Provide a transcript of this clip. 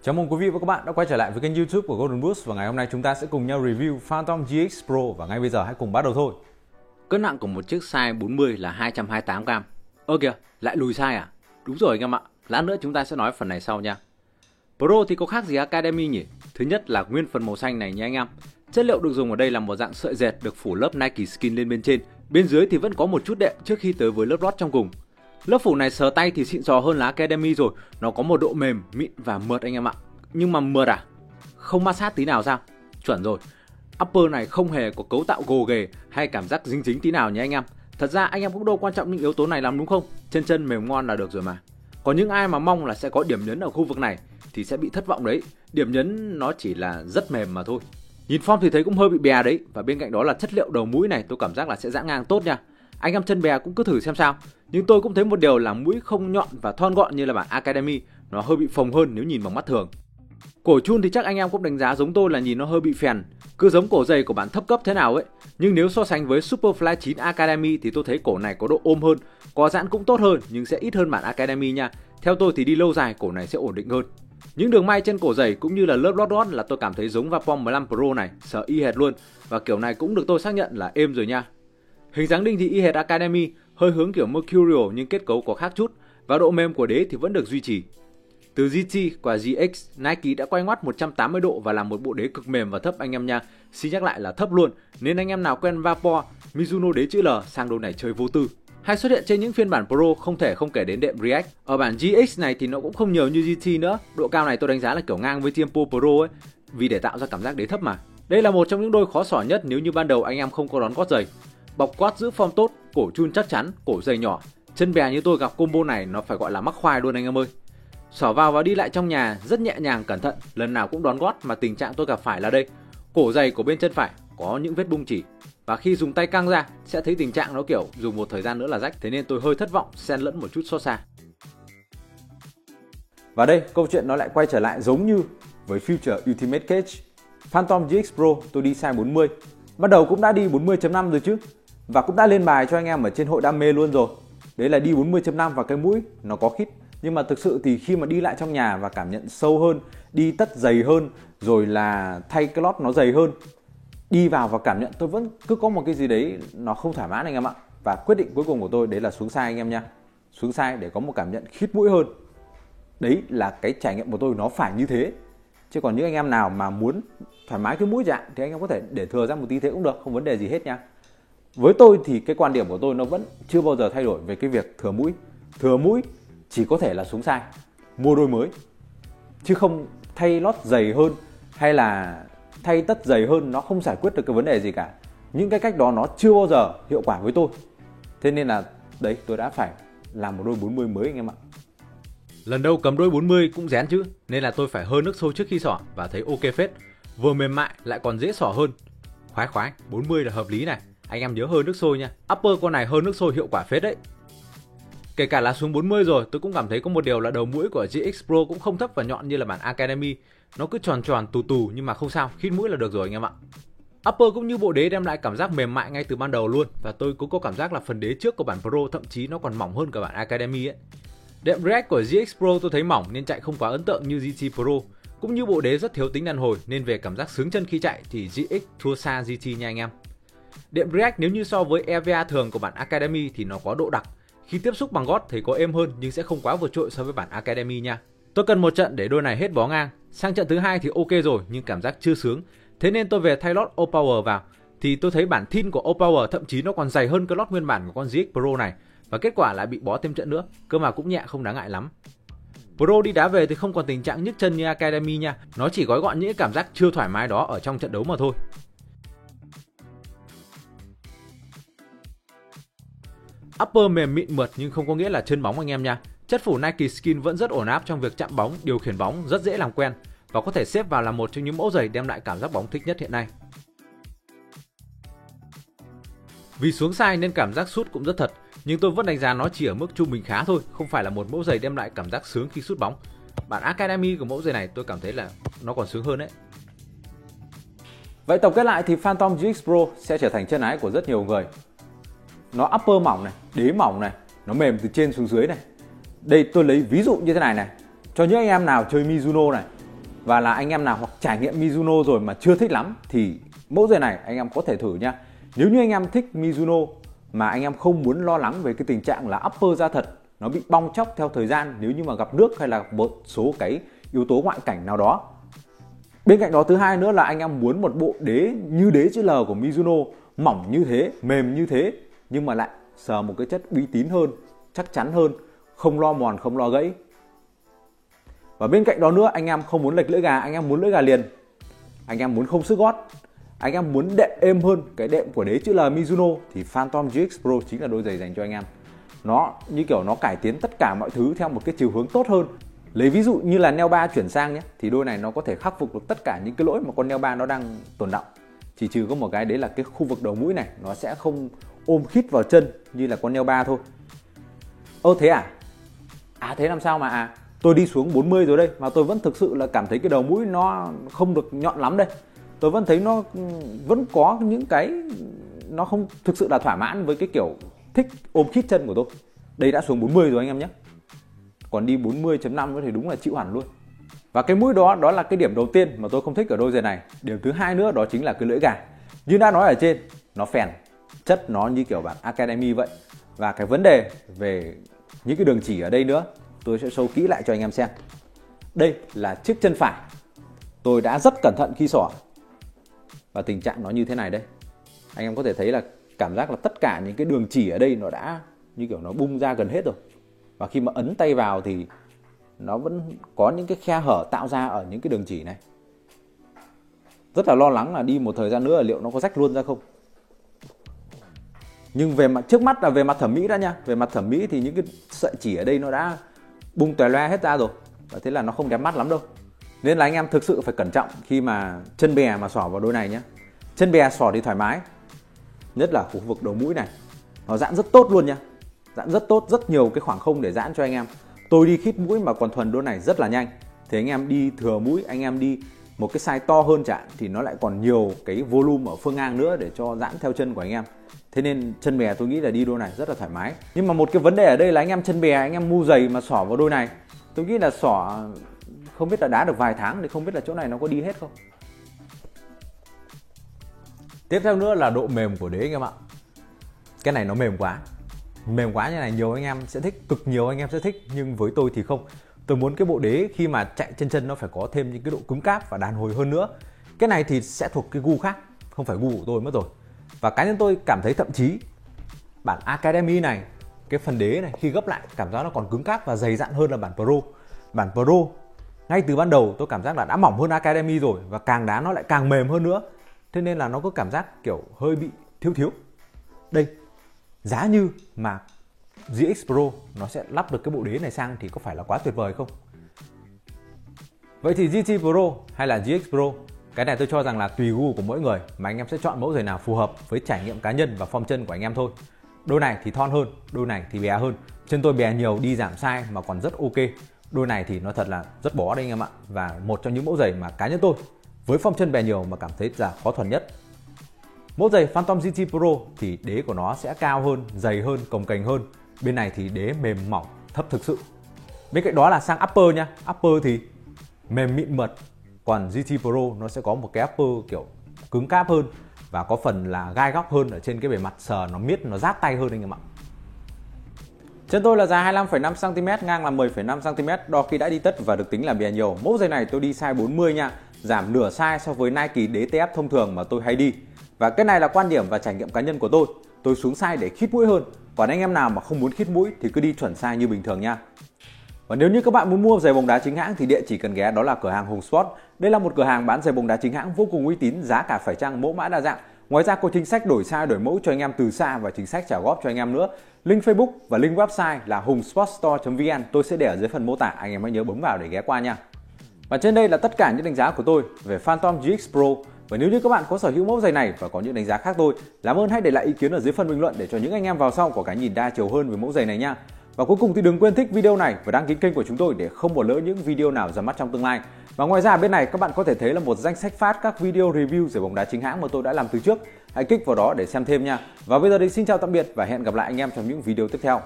Chào mừng quý vị và các bạn đã quay trở lại với kênh YouTube của Golden Boost, và ngày hôm nay chúng ta sẽ cùng nhau review Phantom GX Pro, và ngay bây giờ hãy cùng bắt đầu thôi. Cân nặng của một chiếc size 40 là 228g. Ơ kìa, lại lùi size à? Đúng rồi anh em ạ, lát nữa chúng ta sẽ nói phần này sau nha. Pro thì có khác gì Academy nhỉ? Thứ nhất là nguyên phần màu xanh này nha anh em. Chất liệu được dùng ở đây là một dạng sợi dệt được phủ lớp Nike Skin lên bên trên. Bên dưới thì vẫn có một chút đệm trước khi tới với lớp lót trong cùng. Lớp phủ này sờ tay thì xịn sò hơn là Academy rồi. Nó có một độ mềm, mịn và mượt anh em ạ. Nhưng mà mượt à? Không ma sát tí nào sao? Chuẩn rồi. Upper này không hề có cấu tạo gồ ghề hay cảm giác dính dính tí nào nhé anh em. Thật ra anh em cũng đâu quan trọng những yếu tố này lắm đúng không? Chân mềm ngon là được rồi mà. Còn những ai mà mong là sẽ có điểm nhấn ở khu vực này thì sẽ bị thất vọng đấy. Điểm nhấn nó chỉ là rất mềm mà thôi. Nhìn form thì thấy cũng hơi bị bè đấy. Và bên cạnh đó là chất liệu đầu mũi này tôi cảm giác là sẽ giãn ngang tốt nha. Anh em chân bè cũng cứ thử xem sao. Nhưng tôi cũng thấy một điều là mũi không nhọn và thon gọn như là bản Academy. Nó hơi bị phồng hơn nếu nhìn bằng mắt thường. Cổ chun thì chắc anh em cũng đánh giá giống tôi là nhìn nó hơi bị phèn, cứ giống cổ giày của bản thấp cấp thế nào ấy. Nhưng nếu so sánh với Superfly 9 Academy thì tôi thấy cổ này có độ ôm hơn, có giãn cũng tốt hơn nhưng sẽ ít hơn bản Academy nha. Theo tôi thì đi lâu dài cổ này sẽ ổn định hơn. Những đường may trên cổ giày cũng như là lớp lót là tôi cảm thấy giống Vapom 15 Pro này, sờ y hệt luôn. Và kiểu này cũng được tôi xác nhận là êm rồi nha. Hình dáng đinh thì y hệt Academy, hơi hướng kiểu Mercurial nhưng kết cấu có khác chút. Và độ mềm của đế thì vẫn được duy trì. Từ GT qua GX, Nike đã quay ngoắt 180 độ và làm một bộ đế cực mềm và thấp anh em nha. Xin nhắc lại là thấp luôn, nên anh em nào quen Vapor, Mizuno đế chữ L sang đôi này chơi vô tư. Hay xuất hiện trên những phiên bản Pro không thể không kể đến đệm React. Ở bản GX này thì nó cũng không nhiều như GT nữa. Độ cao này tôi đánh giá là kiểu ngang với Tiempo Pro ấy, vì để tạo ra cảm giác đế thấp mà. Đây là một trong những đôi khó xỏ nhất nếu như ban đầu anh em không có đón gót giày. Bọc gót giữ form tốt, cổ chun chắc chắn, cổ giày nhỏ. Chân bè như tôi gặp combo này nó phải gọi là mắc khoai luôn anh em ơi. Xỏ vào và đi lại trong nhà rất nhẹ nhàng cẩn thận, lần nào cũng đón gót, mà tình trạng tôi gặp phải là đây. Cổ giày của bên chân phải có những vết bung chỉ, và khi dùng tay căng ra sẽ thấy tình trạng nó kiểu dùng một thời gian nữa là rách, thế nên tôi hơi thất vọng, xen lẫn một chút xót xa. Và đây, câu chuyện nó lại quay trở lại giống như với Future Ultimate Cage. Phantom GX Pro tôi đi size 40. Bắt đầu cũng đã đi 40.5 rồi chứ, và cũng đã lên bài cho anh em ở trên hội đam mê luôn rồi. Đấy là đi 40.5 và cái mũi nó có khít. Nhưng mà thực sự thì khi mà đi lại trong nhà và cảm nhận sâu hơn, đi tất dày hơn, rồi là thay cái lót nó dày hơn, đi vào và cảm nhận tôi vẫn cứ có một cái gì đấy nó không thoải mái anh em ạ. Và quyết định cuối cùng của tôi đấy là xuống size anh em nha. Xuống size để có một cảm nhận khít mũi hơn. Đấy là cái trải nghiệm của tôi, nó phải như thế. Chứ còn những anh em nào mà muốn thoải mái cái mũi chẳng thì anh em có thể để thừa ra một tí thế cũng được, không vấn đề gì hết nha. Với tôi thì cái quan điểm của tôi nó vẫn chưa bao giờ thay đổi về cái việc thừa mũi. Thừa mũi chỉ có thể là xuống size, mua đôi mới, chứ không thay lót dày hơn hay là thay tất dày hơn, nó không giải quyết được cái vấn đề gì cả. Những cái cách đó nó chưa bao giờ hiệu quả với tôi. Thế nên là đấy, tôi đã phải làm một đôi 40 mới anh em ạ. Lần đầu cầm đôi 40 cũng rén chứ, nên là tôi phải hơi nước sôi trước khi xỏ và thấy ok phết. Vừa mềm mại lại còn dễ xỏ hơn. Khoái, 40 là hợp lý này. Anh em nhớ hơi nước sôi nha. Upper con này hơi nước sôi hiệu quả phết đấy. Kể cả là xuống 40 rồi, tôi cũng cảm thấy có một điều là đầu mũi của GX Pro cũng không thấp và nhọn như là bản Academy. Nó cứ tròn tù nhưng mà không sao, khít mũi là được rồi anh em ạ. Upper cũng như bộ đế đem lại cảm giác mềm mại ngay từ ban đầu luôn. Và tôi cũng có cảm giác là phần đế trước của bản Pro thậm chí nó còn mỏng hơn cả bản Academy ấy. Đệm React của GX Pro tôi thấy mỏng nên chạy không quá ấn tượng như GT Pro. Cũng như bộ đế rất thiếu tính đàn hồi nên về cảm giác sướng chân khi chạy thì GX thua xa GT nha anh em. Đệm React nếu như so với EVA thường của bản Academy thì nó có độ đặc. Khi tiếp xúc bằng gót thì có êm hơn nhưng sẽ không quá vượt trội so với bản Academy nha. Tôi cần một trận để đôi này hết bó ngang. Sang trận thứ hai thì ok rồi nhưng cảm giác chưa sướng. Thế nên tôi về thay lót O-Power vào. Thì tôi thấy bản thin của O-Power thậm chí nó còn dày hơn cái lót nguyên bản của con GX Pro này. Và kết quả lại bị bó thêm trận nữa. Cơ mà cũng nhẹ không đáng ngại lắm. Pro đi đá về thì không còn tình trạng nhức chân như Academy nha. Nó chỉ gói gọn những cảm giác chưa thoải mái đó ở trong trận đấu mà thôi. Upper mềm mịn mượt nhưng không có nghĩa là chân bóng anh em nha. Chất phủ Nike Skin vẫn rất ổn áp trong việc chạm bóng, điều khiển bóng rất dễ làm quen và có thể xếp vào là một trong những mẫu giày đem lại cảm giác bóng thích nhất hiện nay. Vì xuống size nên cảm giác sút cũng rất thật, nhưng tôi vẫn đánh giá nó chỉ ở mức trung bình khá thôi, không phải là một mẫu giày đem lại cảm giác sướng khi sút bóng. Bản Academy của mẫu giày này tôi cảm thấy là nó còn sướng hơn đấy. Vậy tổng kết lại thì Phantom GX Pro sẽ trở thành chân ái của rất nhiều người. Nó upper mỏng này, đế mỏng này, nó mềm từ trên xuống dưới này. Đây tôi lấy ví dụ như thế này này. Cho những anh em nào chơi Mizuno này, và là anh em nào hoặc trải nghiệm Mizuno rồi mà chưa thích lắm thì mẫu giày này anh em có thể thử nha. Nếu như anh em thích Mizuno mà anh em không muốn lo lắng về cái tình trạng là upper da thật nó bị bong tróc theo thời gian nếu như mà gặp nước hay là một số cái yếu tố ngoại cảnh nào đó. Bên cạnh đó thứ hai nữa là anh em muốn một bộ đế như đế chữ L của Mizuno, mỏng như thế, mềm như thế nhưng mà lại sờ một cái chất uy tín hơn, chắc chắn hơn, không lo mòn, không lo gãy. Và bên cạnh đó nữa anh em không muốn lệch lưỡi gà, anh em muốn lưỡi gà liền, anh em muốn không xước gót, anh em muốn đệm êm hơn cái đệm của đế chữ L Mizuno thì Phantom GX Pro chính là đôi giày dành cho anh em. Nó như kiểu nó cải tiến tất cả mọi thứ theo một cái chiều hướng tốt hơn. Lấy ví dụ như là Neo 3 chuyển sang nhé, thì đôi này nó có thể khắc phục được tất cả những cái lỗi mà con Neo 3 nó đang tồn đọng. Chỉ trừ có một cái đấy là cái khu vực đầu mũi này nó sẽ không ôm khít vào chân như là con Neo 3 thôi. Ơ thế à? À thế làm sao mà tôi đi xuống 40 rồi đây mà tôi vẫn thực sự là cảm thấy cái đầu mũi nó không được nhọn lắm đây. Tôi vẫn thấy nó vẫn có những cái nó không thực sự là thỏa mãn với cái kiểu thích ôm khít chân của tôi. Đây đã xuống 40 rồi anh em nhé. Còn đi 40.5 thì đúng là chịu hẳn luôn. Và cái mũi đó là cái điểm đầu tiên mà tôi không thích ở đôi giày này. Điểm thứ hai nữa đó chính là cái lưỡi gà. Như đã nói ở trên, nó phèn, chất nó như kiểu bản Academy vậy. Và cái vấn đề về những cái đường chỉ ở đây nữa, tôi sẽ show kỹ lại cho anh em xem. Đây là chiếc chân phải. Tôi đã rất cẩn thận khi xỏ. Và tình trạng nó như thế này đây. Anh em có thể thấy là cảm giác là tất cả những cái đường chỉ ở đây nó đã như kiểu nó bung ra gần hết rồi. Và khi mà ấn tay vào thì nó vẫn có những cái khe hở tạo ra ở những cái đường chỉ này. Rất là lo lắng là đi một thời gian nữa là liệu nó có rách luôn ra không. Nhưng về mặt trước mắt là về mặt thẩm mỹ đã nha. Về mặt thẩm mỹ thì những cái sợi chỉ ở đây nó đã bung tòe loe hết ra rồi. Và thế là nó không đẹp mắt lắm đâu. Nên là anh em thực sự phải cẩn trọng khi mà chân bè mà xỏ vào đôi này nhé. Chân bè xỏ thì thoải mái. Nhất là khu vực đầu mũi này. Nó giãn rất tốt luôn nha. Giãn rất tốt, rất nhiều cái khoảng không để giãn cho anh em. Tôi đi khít mũi mà còn thuần đôi này rất là nhanh. Thì anh em đi thừa mũi, anh em đi một cái size to hơn chẳng thì nó lại còn nhiều cái volume ở phương ngang nữa để cho giãn theo chân của anh em. Thế nên chân bè tôi nghĩ là đi đôi này rất là thoải mái. Nhưng mà một cái vấn đề ở đây là anh em chân bè, anh em mu giày mà xỏ vào đôi này, tôi nghĩ là xỏ không biết là đá được vài tháng thì không biết là chỗ này nó có đi hết không. Tiếp theo nữa là độ mềm của đế anh em ạ. Cái này nó mềm quá. Mềm quá như này nhiều anh em sẽ thích, cực nhiều anh em sẽ thích. Nhưng với tôi thì không. Tôi muốn cái bộ đế khi mà chạy trên chân nó phải có thêm những cái độ cứng cáp và đàn hồi hơn nữa. Cái này thì sẽ thuộc cái gu khác, không phải gu của tôi mất rồi. Và cá nhân tôi cảm thấy thậm chí bản Academy này, cái phần đế này khi gấp lại cảm giác nó còn cứng cáp và dày dặn hơn là bản Pro. Bản Pro ngay từ ban đầu tôi cảm giác là đã mỏng hơn Academy rồi, và càng đá nó lại càng mềm hơn nữa. Thế nên là nó có cảm giác kiểu hơi bị thiếu. Đây, giá như mà GX Pro nó sẽ lắp được cái bộ đế này sang thì có phải là quá tuyệt vời không? Vậy thì GT Pro hay là GX Pro, cái này tôi cho rằng là tùy gu của mỗi người mà anh em sẽ chọn mẫu giày nào phù hợp với trải nghiệm cá nhân và form chân của anh em thôi. Đôi này thì thon hơn, đôi này thì bè hơn. Chân tôi bè nhiều đi giảm size mà còn rất ok. Đôi này thì nó thật là rất bó đấy anh em ạ. Và một trong những mẫu giày mà cá nhân tôi với form chân bè nhiều mà cảm thấy là khó thuần nhất. Mẫu giày Phantom GT Pro thì đế của nó sẽ cao hơn, dày hơn, cồng kềnh hơn. Bên này thì đế mềm mỏng, thấp thực sự. Bên cạnh đó là sang upper nha. Upper thì mềm mịn mượt. Còn GT Pro nó sẽ có một cái upper kiểu cứng cáp hơn và có phần là gai góc hơn ở trên cái bề mặt, sờ nó miết, nó rát tay hơn anh em ạ. Chân tôi là dài 25,5cm, ngang là 10,5cm, đo khi đã đi tất và được tính là bè nhiều. Mẫu giày này tôi đi size 40 nha, giảm nửa size so với Nike đế TF thông thường mà tôi hay đi. Và cái này là quan điểm và trải nghiệm cá nhân của tôi. Tôi xuống size để khít mũi hơn. Còn anh em nào mà không muốn khít mũi thì cứ đi chuẩn size như bình thường nha. Và nếu như các bạn muốn mua giày bóng đá chính hãng thì địa chỉ cần ghé đó là cửa hàng Hùng Sport. Đây là một cửa hàng bán giày bóng đá chính hãng vô cùng uy tín, giá cả phải chăng, mẫu mã đa dạng. Ngoài ra có chính sách đổi size đổi mẫu cho anh em từ xa và chính sách trả góp cho anh em nữa. Link Facebook và link website là hungsportstore.vn tôi sẽ để ở dưới phần mô tả, anh em hãy nhớ bấm vào để ghé qua nha. Và trên đây là tất cả những đánh giá của tôi về Phantom GX Pro. Và nếu như các bạn có sở hữu mẫu giày này và có những đánh giá khác tôi, làm ơn hãy để lại ý kiến ở dưới phần bình luận để cho những anh em vào sau có cái nhìn đa chiều hơn về mẫu giày này nha. Và cuối cùng thì đừng quên thích video này và đăng ký kênh của chúng tôi để không bỏ lỡ những video nào ra mắt trong tương lai. Và ngoài ra bên này các bạn có thể thấy là một danh sách phát các video review giày bóng đá chính hãng mà tôi đã làm từ trước. Hãy kích vào đó để xem thêm nha. Và bây giờ thì xin chào tạm biệt và hẹn gặp lại anh em trong những video tiếp theo.